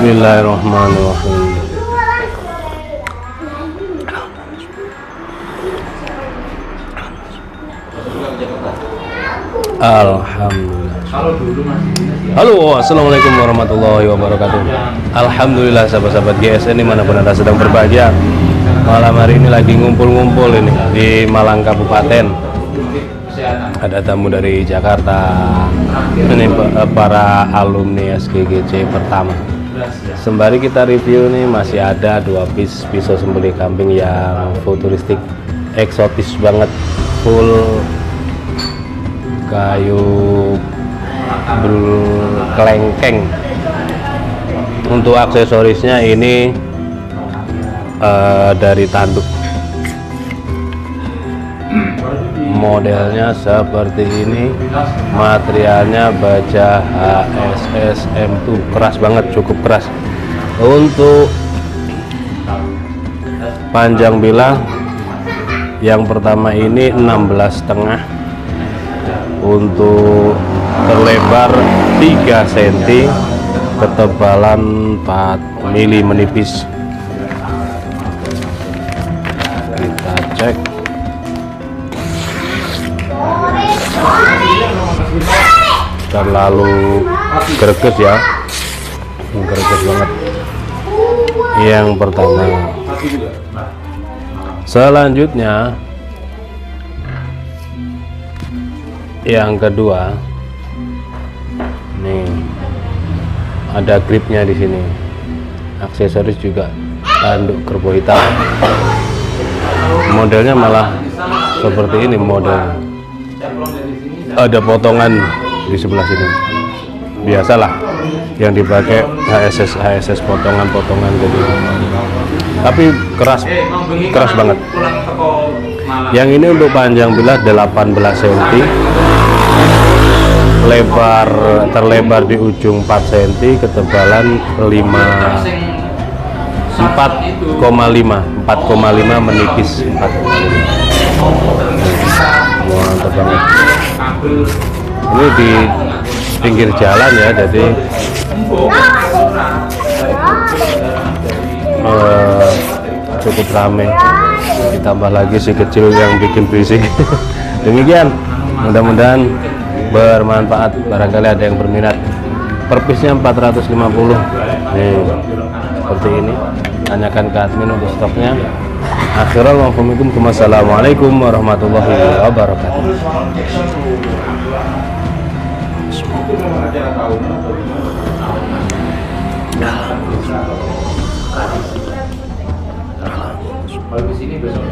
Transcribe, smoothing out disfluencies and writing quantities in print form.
Bismillahirrahmanirrahim. Alhamdulillah. Halo, assalamualaikum warahmatullahi wabarakatuh. Alhamdulillah sahabat-sahabat GSN dimanapun anda sedang berbahagia. Malam hari ini lagi ngumpul-ngumpul ini di Malang Kabupaten. Ada tamu dari Jakarta. Ini para alumni SGGC pertama. Sembari kita review nih, masih ada 2 piece pisau sembelih kambing yang futuristik, eksotis banget, full kayu berkelengkeng. Untuk aksesorisnya ini dari tanduk, modelnya seperti ini, materialnya baja HSSM2, keras banget, cukup keras. Untuk panjang bilah yang pertama ini 16,5, untuk terlebar 3 cm, ketebalan 4 mili, menipis. Kita cek. Terlalu greges ya, greges banget yang pertama. Selanjutnya yang kedua, nih ada gripnya di sini, aksesoris juga tanduk kerbau hitam. Modelnya malah seperti ini model, ada potongan di sebelah sini. Biasalah yang dipakai HSS potongan gitu, tapi keras banget. Yang ini untuk panjang bilah 18 cm, terlebar di ujung 4 cm, ketebalan 4,5 menipis 4,5. Mantap banget. Ini di pinggir jalan ya, jadi cukup ramai, ditambah lagi si kecil yang bikin berisik. Demikian, mudah-mudahan bermanfaat, barangkali ada yang berminat. Per piece-nya 450 nih, seperti ini. Tanyakan ke admin untuk stoknya. Assalamualaikum warahmatullahi wabarakatuh. Kalau di sini besok